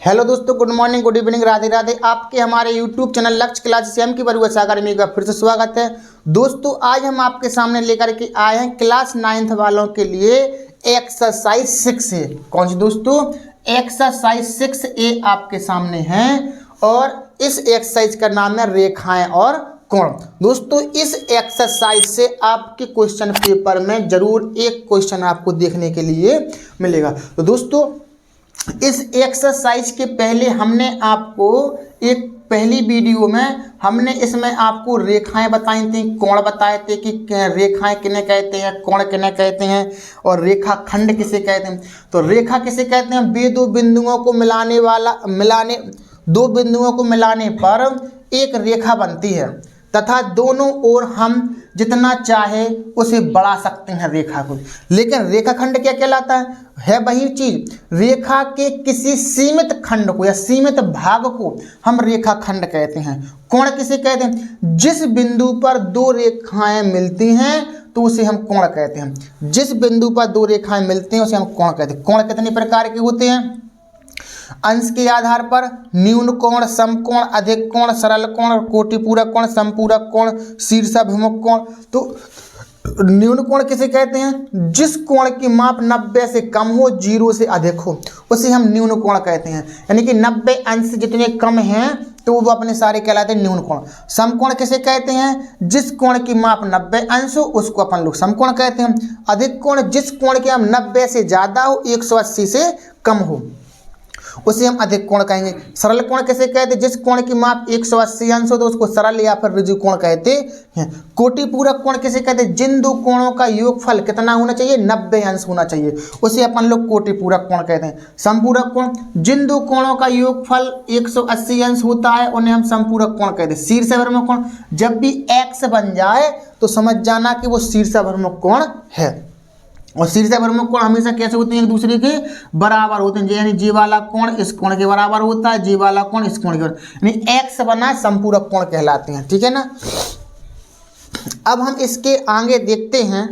Hello दोस्तों, good morning, good evening, Radhe Radhe. आपके हमारे यूट्यूब चैनल लक्ष्य क्लास एम की परुआ अकादमी का फिर से स्वागत है। दोस्तों, आज हम आपके सामने लेकर के आए हैं क्लास 9th वालों के लिए एक्सरसाइज 6A। कौन सी दोस्तों? एक्सरसाइज 6A आपके सामने है और इस एक्सरसाइज का नाम है रेखाएं और कोण। दोस्तों, इस एक्सरसाइज से आपके क्वेश्चन पेपर में जरूर एक क्वेश्चन आपको देखने के लिए मिलेगा। तो दोस्तों, इस एक्सरसाइज के पहले हमने आपको एक पहली वीडियो में हमने इसमें आपको रेखाएं बताई थी, कोण बताए थे कि रेखाएं किन्हें कहते हैं, कोण किन्हें कहते हैं और रेखा खंड किसे कहते हैं। तो रेखा किसे कहते हैं? वे दो बिंदुओं को मिलाने पर एक रेखा बनती है तथा दोनों ओर हम जितना चाहे उसे बढ़ा सकते हैं रेखा को। लेकिन रेखाखंड क्या कहलाता है वही चीज। रेखा के किसी सीमित खंड को या सीमित भाग को हम रेखाखंड कहते हैं। कोण किसे कहते हैं? जिस बिंदु पर दो रेखाएं मिलती हैं तो उसे हम कोण कहते हैं। जिस बिंदु पर दो रेखाएं मिलती हैं उसे हम कोण कहते हैं। कोण कितने प्रकार के होते हैं? अंश के आधार पर न्यून कोण, समकोण, अधिक कोण, सरल कोण, कोटिपूरक कोण, समपूरक कोण, शीर्षाभिमुख कोण। तो न्यून कोण किसे कहते हैं? जिस कोण की माप 90 से कम हो, 0 से अधिक हो, उसे हम न्यून कोण कहते हैं। यानी कि 90 अंश जितने कम हैं तो वो अपने सारे कहलाते हैं न्यून कोण। समकोण किसे कहते हैं? जिस कोण की माप 90 अंश हो उसको अपन लोग समकोण कहते हैं। अधिक कोण जिस कोण की हम 90 से ज़्यादा हो, 180 से कम हो, उसे हम अधिक कोण कहेंगे। सरल कोण किसे कहते हैं? जिस कोण की माप 180 अंश हो तो उसको सरल या फिर ऋजु कोण कहते हैं। कोटिपूरक कोण किसे कहते हैं? जिन दो कोणों का योगफल कितना होना चाहिए? 90 अंश होना चाहिए, उसे अपन लोग कोटिपूरक कोण कहते हैं। समपूरक कोण जिन दो कोणों का योगफल 180 अंश होता है उन्हें हम समपूरक कोण कहते हैं। शीर्षाभिमुख कोण जब भी x बन जाए तो समझ जाना कि वो शीर्षाभिमुख कोण है। और शीर्षाभिमुख कोण हमेशा कैसे होते हैं? एक दूसरे के बराबर होते हैं। यानी जी वाला कोण इस कोण के बराबर होता है, जी वाला कोण इस कोण के बराबर, यानी एक्स बना संपूरक कोण कहलाते हैं। ठीक है ना। अब हम इसके आगे देखते हैं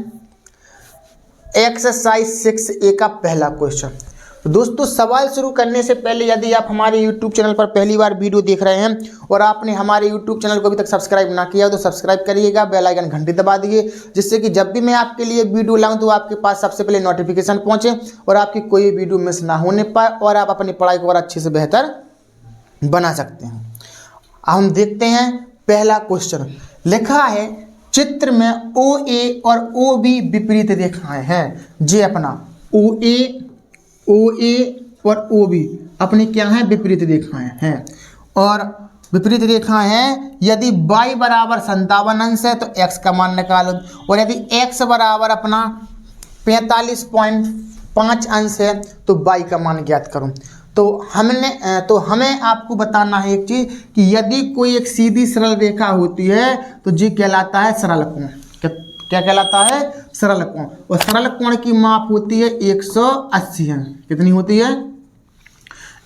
एक्सरसाइज 6A का पहला क्वेश्चन। तो दोस्तों, सवाल शुरू करने से पहले यदि आप हमारे YouTube चैनल पर पहली बार वीडियो देख रहे हैं और आपने हमारे YouTube चैनल को अभी तक सब्सक्राइब ना किया हो तो सब्सक्राइब करिएगा, बेल आइकन घंटी दबा दीजिए, जिससे कि जब भी मैं आपके लिए वीडियो लाऊं तो आपके पास सबसे पहले नोटिफिकेशन पहुंचे और आपकी कोई वीडियो मिस ना होने पाए और आप अपनी पढ़ाई को और अच्छे से बेहतर बना सकते हैं। हम देखते हैं पहला क्वेश्चन। लिखा है चित्र में OA और OB विपरीत रेखाएं हैं। जे अपना OA और OB अपनी क्या है? विपरीत रेखाएं हैं। और विपरीत रेखाएं हैं यदि y बराबर 57 अंश है तो x का मान निकालो, और यदि x बराबर अपना 45.5 अंश है तो y का मान ज्ञात करो। तो हमें आपको बताना है एक चीज कि यदि कोई एक सीधी सरल रेखा होती है तो जी कहलाता है सरल कोण। क्या कहलाता है? सरल कोण। और सरल कोण की माप होती है 180 अंश। कितनी होती है?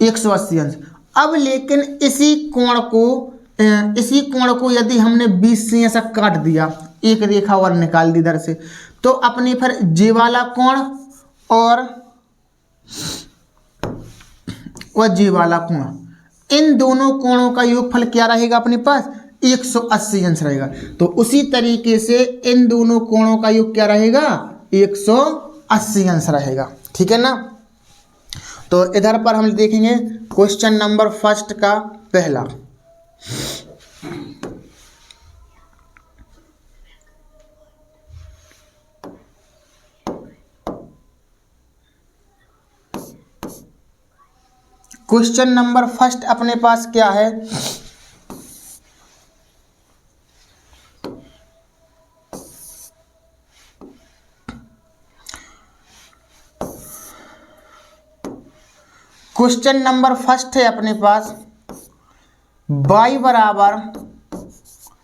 180 अंश। अब लेकिन इसी कोण को यदि हमने 20 से ऐसा काट दिया, एक रेखा और निकाल दी इधर से, तो अपने फिर जे वाला कोण और जे वाला कोण, इन दोनों कोणों का योगफल क्या रहेगा अपने पास? 180 अंश रहेगा। तो उसी तरीके से इन दोनों कोणों का योग क्या रहेगा? 180 अंश रहेगा। ठीक है ना। तो इधर पर हम देखेंगे क्वेश्चन नंबर फर्स्ट का पहला। क्वेश्चन नंबर फर्स्ट अपने पास क्या है? क्वेश्चन नंबर फर्स्ट है अपने पास y बराबर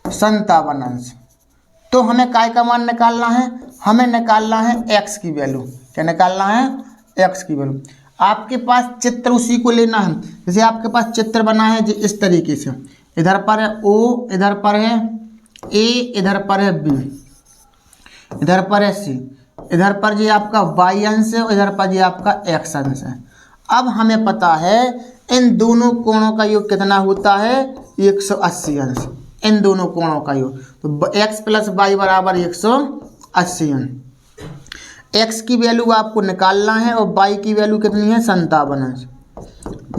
57 अंश। तो हमें काय का मान निकालना है? हमें निकालना है x की वैल्यू। क्या निकालना है? x की वैल्यू। आपके पास चित्र उसी को लेना है। जैसे आपके पास चित्र बना है जी इस तरीके से, इधर पर है O, इधर पर है A, इधर पर है B, इधर पर है C, इधर पर जी आपका y अंश है और इधर पर जी आपका x अंश है। अब हमें पता है इन दोनों कोणों का योग कितना होता है 180 अंश, इन दोनों कोणों का योग। तो x प्लस वाई बराबर 180 अंश। x की वैल्यू आपको निकालना है और y की वैल्यू कितनी है 57 अंश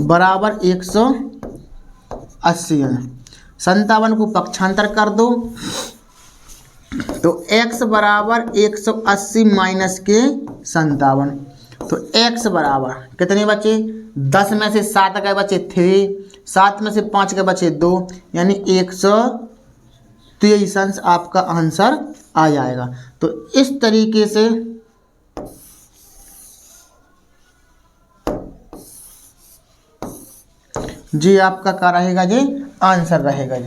बराबर 180 अंश। 57 को पक्षांतर कर दो तो x बराबर 180 माइनस के 57। तो x बराबर कितने बचे 10 में से 7 गए बचे 3, 7 में से 5 गए बचे 2, यानी 123 अंश आपका आंसर आ जाएगा। तो इस तरीके से जी आपका क्या रहेगा जी आंसर रहेगा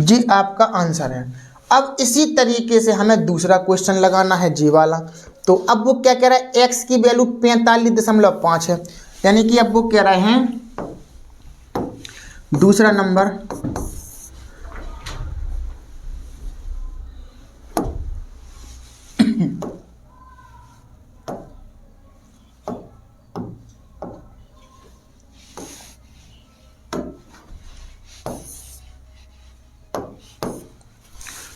जी आपका आंसर है। अब इसी तरीके से हमें दूसरा क्वेश्चन लगाना है जी वाला। तो अब वो क्या कह रहा है x की वैल्यू 45.5 है, यानी कि अब वो कह रहे हैं दूसरा नंबर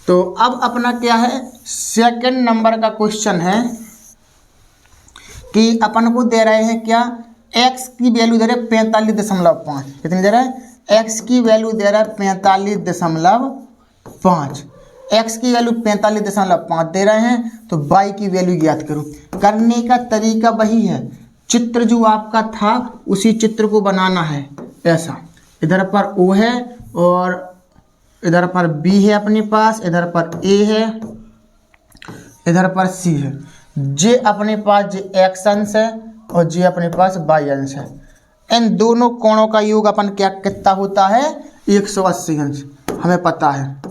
तो अब अपना क्या है सेकंड नंबर का क्वेश्चन है कि अपन को दे रहे हैं क्या x की वैल्यू दे रहे 45.5, कितनी दे रहा है x की वैल्यू दे रहा है 45.5, x की वैल्यू 45.5 दे रहे हैं। तो y की वैल्यू ज्ञात करो। करने का तरीका वही है, चित्र जो आपका था उसी चित्र को बनाना है। ऐसा इधर पर O है और इधर पर B है अपने पास, इधर पर A है, इधर पर C है। J अपने पास J x अंश है और J अपने पास y अंश है। इन दोनों कोणों का योग अपन क्या कितना होता है 180 अंश, हमें पता है।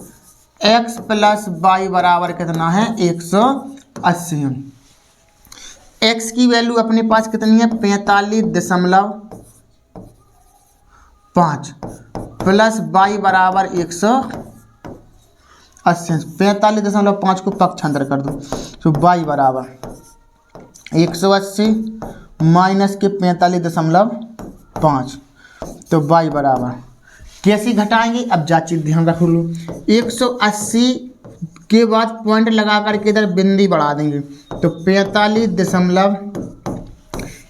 x प्लस वाई बराबर कितना है 180 अंश। x की वैल्यू अपने पास कितनी है 45.5 प्लस वाई बराबर 180। 45.5 को पक्षांतर कर दो तो वाई बराबर 180 माइनस के 45.5, तो वाई बराबर कैसे घटाएंगे अब जांच ध्यान रख लो। 180 के बाद पॉइंट लगा करके इधर बिंदी बढ़ा देंगे तो 45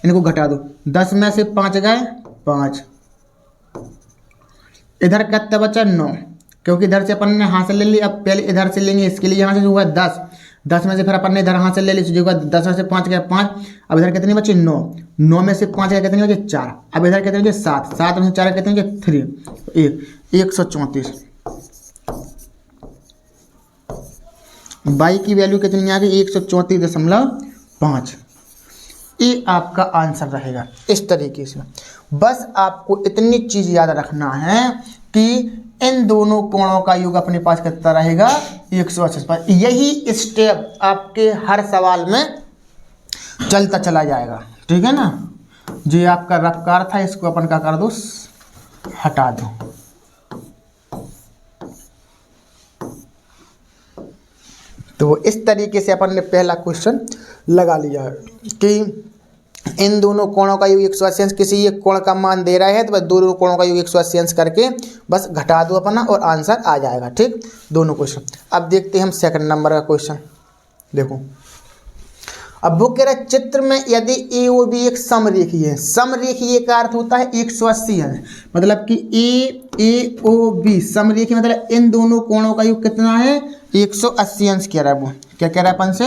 इनको घटा दो, 10 में से 5 गए 5, इधर कितना बचा 9, क्योंकि इधर से अपन ने हाथ से ले ली। अब पहले इधर से लेंगे, इसके लिए यहाँ से हुआ 10, 10 में से फिर अपन ने इधर हाथ से ले ली, जो 10 में से 5 गया 5। अब इधर कितनी बची 9, 9 में से 5 गया कितनी बची 4। अब इधर कितनी बची 7, 7 में से 4 कितनी बची 3, 134। y की वैल्यू कितनी आ गई 134.5। ये आपका आंसर रहेगा इस तरीके से। बस आपको इतनी चीज याद रखना है कि इन दोनों कोणों का योग अपने पास कितना रहेगा 180। यही स्टेप आपके हर सवाल में चलता चला जाएगा, ठीक है ना। जो आपका रफ्कार था इसको अपन क्या कर दो हटा दो। तो इस तरीके से अपन ने पहला क्वेश्चन लगा लिया है कि इन दोनों कोणों का योग 180 अंश, किसी एक कोण का मान दे रहा है तो बस दोनों कोणों का योग 180 अंश करके बस घटा दो अपना और आंसर आ जाएगा, ठीक। दोनों क्वेश्चन। अब देखते हैं हम सेकंड नंबर का क्वेश्चन। देखो अब वो कह रहा है चित्र में यदि ए ओ बी एक समरेखी है, समरेखी का अर्थ होता है 180 अंश, मतलब कि ए ओ बी समरेखी, मतलब इन दोनों कोणों का योग कितना है 180 अंश कह रहा है। वो क्या कह रहा है अपन से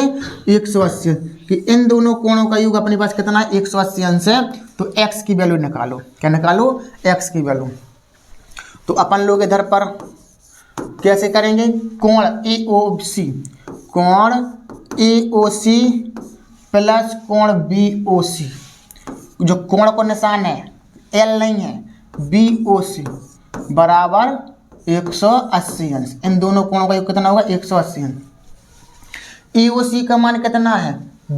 180 कि इन दोनों कोणों का योग अपने पास कितना है 180 अंश है। तो x की वैल्यू निकालो, क्या निकालो x की वैल्यू। तो अपन लोग इधर पर कैसे करेंगे, कोण AOC, कोण AOC प्लस कोण BOC, जो कोण को निशान है L नहीं है BOC बराबर 180 अंश। इन दोनों कोणों का योग कितना होगा 180 अंश। EOC का मान कितना है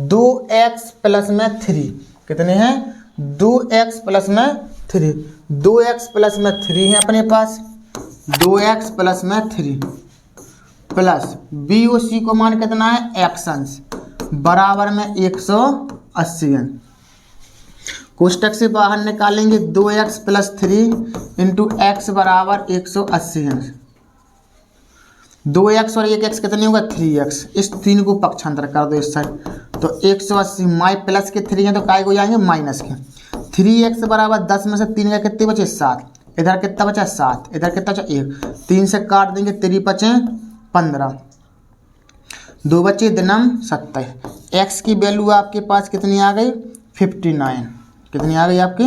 2x प्लस में 3, कितने हैं 2x प्लस में 3, 2x प्लस में 3 है अपने पास, 2x प्लस में 3 प्लस BOC को मान कितना है x अंश बराबर में 180 अंश। कोष्टक से बाहर निकालेंगे 2x प्लस 3 इंटू एक्स बराबर 180 अंश। 2x और 1x कितनी होगा 3x। इस 3 को पक्षांतर कर दो इस साइड, तो 180 माइ प्लस के 3 है तो काय को जाएंगे माइनस के। 3x बराबर 10 में से 3 का कितने बचे 7, इधर कितना बचा 7, इधर कितना बचा 1, 3 से काट देंगे 3 बचे 15, 2 बचे दिनम 27। x की वैल्यू आपके पास कितनी आ गई 59। कितनी आ गई आपकी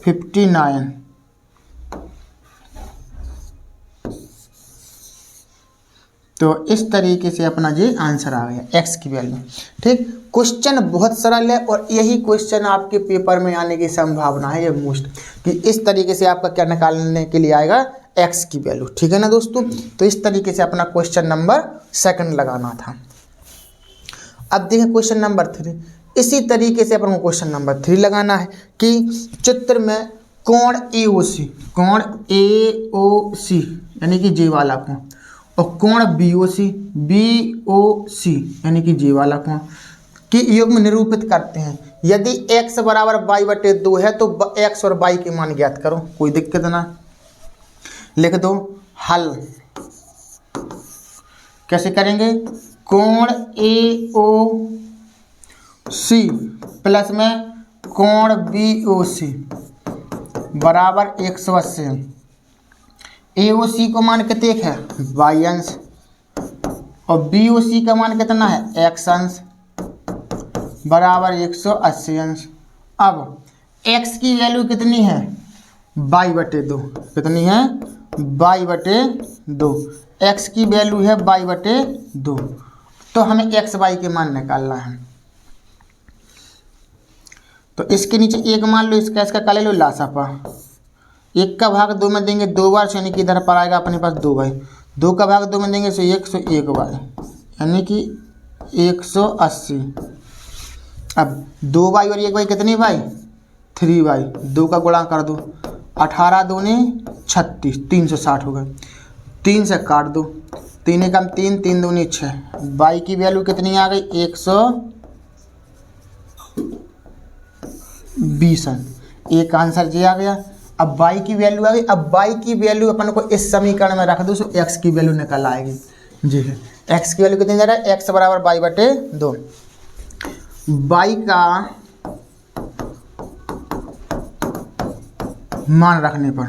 59। तो इस तरीके से अपना ये आंसर आ गया x की वैल्यू। ठीक, क्वेश्चन बहुत सरल है और यही क्वेश्चन आपके पेपर में आने की संभावना है ये मोस्ट, कि इस तरीके से आपका क्या निकालने के लिए आएगा x की वैल्यू। ठीक है ना दोस्तों, तो इस तरीके से अपना क्वेश्चन नंबर 2 लगाना था। अब देखिए क्वेश्चन नंबर 3, इसी तरीके से अपन को क्वेश्चन नंबर 3 लगाना है कि चित्र में कोण AOC, कोण AOC यानी कि जे वाला कोण, और कोण BOC यानी कि जे वाला कोण की युग्म निरूपित करते हैं। यदि x बराबर y/2 है तो x और y के मान ज्ञात करो। कोई दिक्कत ना, लिख दो हल। कैसे करेंगे, कोण AOC प्लस में कोण BOC बराबर 180। AOC को मान कितने है y अंश और BOC का मान कितना है x अंश बराबर 180 अंश। अब x की वैल्यू कितनी है y/2, कितनी है y/2, x की वैल्यू है y/2, तो हमें x y के मान निकालना है। तो इसके नीचे एक मान लो, इसका का ले लो लासापा। 1 का भाग 2 में देंगे 2 बार, यानी कि इधर पर आएगा अपने पास 2y। 2 का भाग 2 में देंगे तो 101y यानी कि 180। अब 2y और 1y कितनी y 3y, 2 का गुणा कर दो, 18 दूनी 36, 360 हो गए। 3 से काट दो, 3 एकम 3, 3 दूनी 6, y की वैल्यू कितनी आ गई 120। एक आंसर ये आ गया। अब y की वैल्यू आ गई। अब y की वैल्यू अपन को इस समीकरण में रख दो तो x की वैल्यू निकल आएगी। जी है, x की वैल्यू कितनी दे रहा है, x बराबर y/2। y का मान रखने पर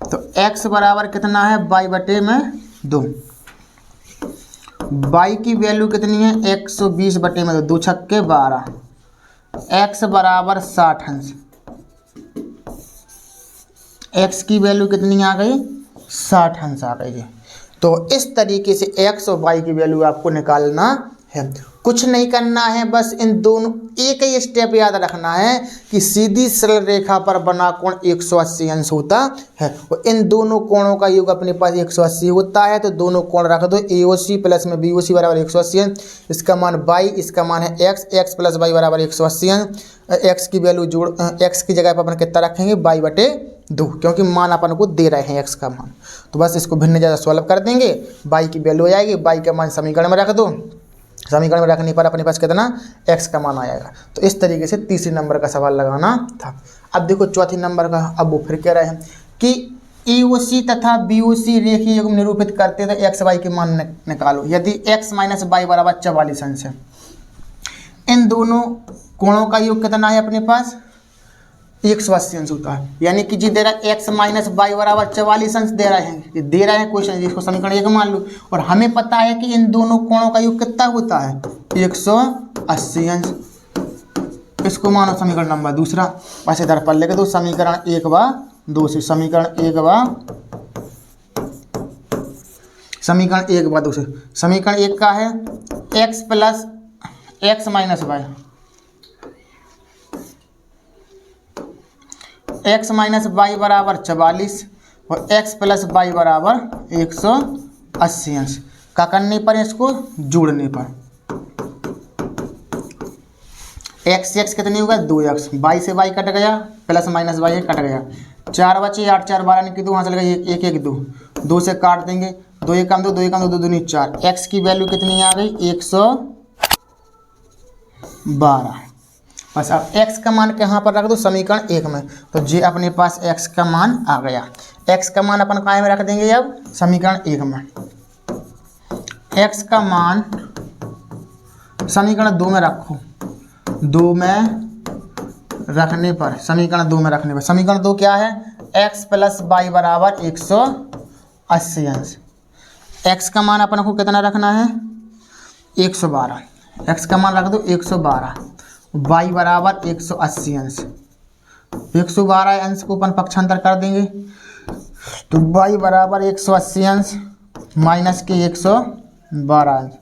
तो x बराबर कितना है y/2। y की वैल्यू कितनी है 120/2, 2 छक्के 12, x बराबर 60 अंश। x की वैल्यू कितनी आ गई 60 अंश आ गई। तो इस तरीके से x और y की वैल्यू आपको निकालना है। कुछ नहीं करना है, बस इन दोनों एक ही स्टेप याद रखना है कि सीधी सरल रेखा पर बना कोण 180 अंश होता है और इन दोनों कोणों का योग अपने पास 180 होता है। तो दोनों कोण रख दो, AOC प्लस में BOC बराबर 180 अंश, इसका मान y, इसका मान है x प्लस y बराबर 180 अंश। x की वैल्यू जोड़, x की जगह पर अपन कितना रखेंगे y/2, क्योंकि मान अपन को दे रहे हैं x का मान। तो बस इसको भिन्न ज़्यादा सॉल्व कर देंगे, y की वैल्यू हो जाएगी, y का मान समीकरण में रख दो, समीकरण में रखने पर अपने पास कितना x का मान आएगा। तो इस तरीके से तीसरे नंबर का सवाल लगाना था। अब देखो चौथे नंबर का, अब वो फिर कह रहे हैं कि AOC तथा BOC रेखीय युग्म निरूपित करते थे, x y के मान निकालो। यदि x माइनस y बराबर 44 अंश है, इन दोनों कोणों का योग कितना है अपने पास 180 अंश होता है। यानी कि जी दे रहा है x माइनस y बराबर 44 अंश दे रहे हैं, ये दे रहे हैं क्वेश्चन, जिसको समीकरण 1 मान लो। और हमें पता है कि इन दोनों कोणों का योग कितना होता है 180 अंश। इसको मानो समीकरण नंबर 2। बस इधर पर लिख दो समीकरण 1 व 2 से, समीकरण 1 व 2 से। समीकरण 1 का है x plus x minus y, x minus y बराबर 44 और x प्लस y बराबर 180 अंश का करने पर, इसको जोड़ने पर x कितनी होगा 2x, y से y कट गया, प्लस माइनस y कट गया, 4 बचे, 8 4 12 निकली 2, वहाँ चल गया 1 1 2, 2 से काट देंगे, 2 1 कम 2, 2 1 कम 2, 2 दूनी 4। x की वैल्यू कितनी आ गई 112। बस अब x का मान कहाँ पर रख दो, समीकरण 1 में। तो ये अपने पास x का मान आ गया। x का मान अपन कहाँ में रख देंगे, अब समीकरण 1 में। x का मान समीकरण 2 में रखो, 2 में रखने पर, समीकरण 2 में रखने पर, समीकरण 2 क्या है, x प्लस वाई बराबर 180 अंश। x का मान अपन को कितना रखना है, 112। x का मान रख दो 112, y बराबर 180 अंश। 112 अंश को अपन पक्षांतर कर देंगे, तो y बराबर 180 अंश माइनस के 112 अंश।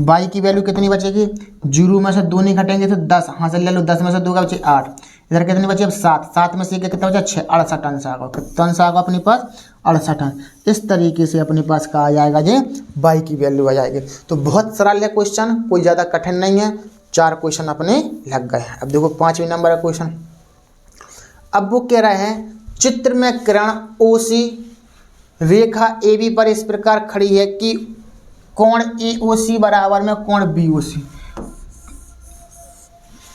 y की वैल्यू कितनी बचेगी, 0 में से 2 नहीं घटेंगे तो 10, हाँ से ले लो, 10 में से 2 का बचे 8, इधर कितनी बची अब 7, 7 में से कितना बचा 6, 68 अंश आ गया। कितना अंश आ गया अपने पास, 68 अंश। इस तरीके से अपने पास कहा आ जाएगा ये y की वैल्यू आ जाएगी। तो बहुत सरल है क्वेश्चन, कोई ज़्यादा कठिन नहीं है। 4 क्वेश्चन अपने लग गए हैं। अब देखो 5वें नंबर का क्वेश्चन। अब वो कह रहे हैं चित्र में किरण OC रेखा AB पर इस प्रकार खड़ी है कि कोण AOC बराबर में कोण BOC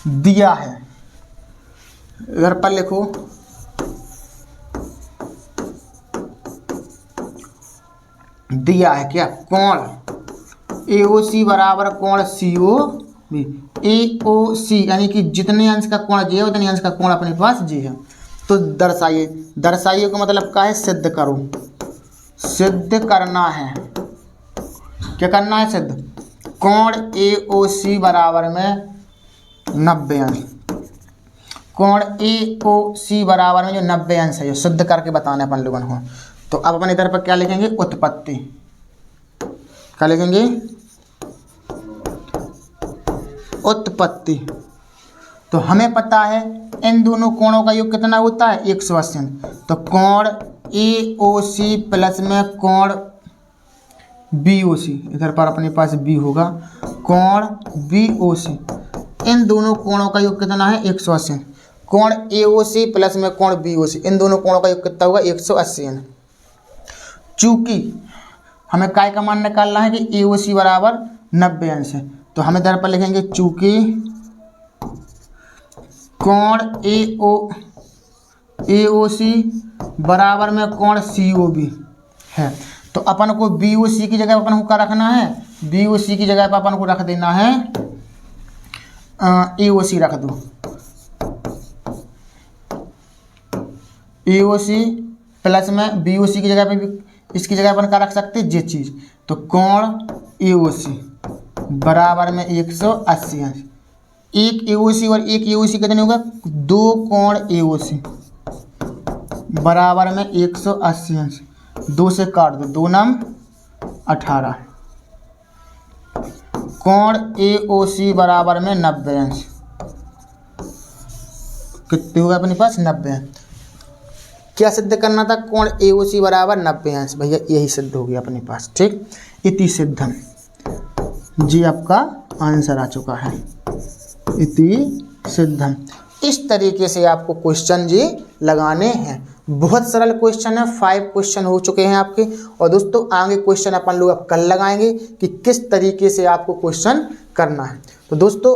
दिया है। इधर पर लिखो दिया है क्या, कोण AOC बराबर कोण COB। AOC यानी कि जितने अंश का कोण जी है उतने अंश का कोण अपने पास जी है। तो दर्शाइए, दर्शाइए को मतलब क्या है, सिद्ध करो, सिद्ध करना है। क्या करना है, सिद्ध। कोण AOC बराबर में 90 अंश, कोण AOC बराबर में जो 90 अंश है, ये सिद्ध करके बताना है अपन लोगों को। तो अब अपन इधर पर क्या लिखेंगे, उत्पत्ति। क्या लिखेंगे, उत्पत्ति। तो हमें पता है इन दोनों कोणों का योग कितना होता है, 180 अंश। तो कोण AOC प्लस में कोण BOC, इधर पर अपने पास B होगा, कोण BOC, इन दोनों कोणों का योग कितना है, 180। कोण AOC प्लस में कोण BOC, इन दोनों कोणों का योग कितना होगा, 180। चूंकि हमें काय का मान निकालना है कि AOC बराबर 90 अंश है, तो हम इधर पर लिखेंगे चूंकि कोण AOC बराबर में कोण COB है। तो अपन को BOC की जगह अपन को क्या रखना है, BOC की जगह पर अपन को रख देना है AOC रख दो। AOC प्लस में BOC की जगह पे भी, इसकी जगह अपन क्या रख सकते हैं, ये चीज़। तो कोण AOC बराबर में 180 अंश। एक AOC और एक AOC कितने होगा, 2 कोण AOC बराबर में 180 अंश। 2 से काट दो, 2 नाम 18। कोण AOC बराबर में 90 अंश। कितने होगा अपने पास, 90 अंश। क्या सिद्ध करना था, कोण AOC बराबर 90 अंश। भैया यही सिद्ध हो गया अपने पास, ठीक। इति सिद्धम, जी आपका आंसर आ चुका है, इति सिद्धम। इस तरीके से आपको क्वेश्चन जी लगाने हैं। बहुत सरल क्वेश्चन है, 5 क्वेश्चन हो चुके हैं आपके। और दोस्तों आगे क्वेश्चन अपन लोग अब कल लगाएंगे कि किस तरीके से आपको क्वेश्चन करना है। तो दोस्तों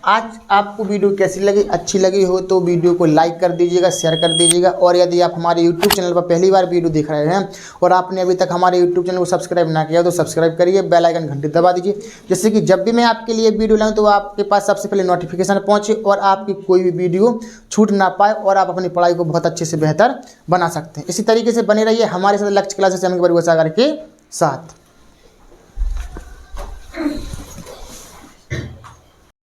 आज आपको वीडियो कैसी लगी, अच्छी लगी हो तो वीडियो को लाइक कर दीजिएगा, शेयर कर दीजिएगा। और यदि आप हमारे YouTube चैनल पर पहली बार वीडियो देख रहे हैं और आपने अभी तक हमारे YouTube चैनल को सब्सक्राइब ना किया तो सब्सक्राइब करिए, बेल आइकन घंटी दबा दीजिए, जिससे कि जब भी मैं आपके लिए वीडियो लाऊं तो आपके पास सबसे पहले नोटिफिकेशन पहुंचे और आपकी कोई भी वीडियो छूट ना पाए और आप अपनी पढ़ाई को बहुत अच्छे से बेहतर बना सकते हैं। इसी तरीके से बने रहिए हमारे साथ लक्ष्य क्लासेस के साथ।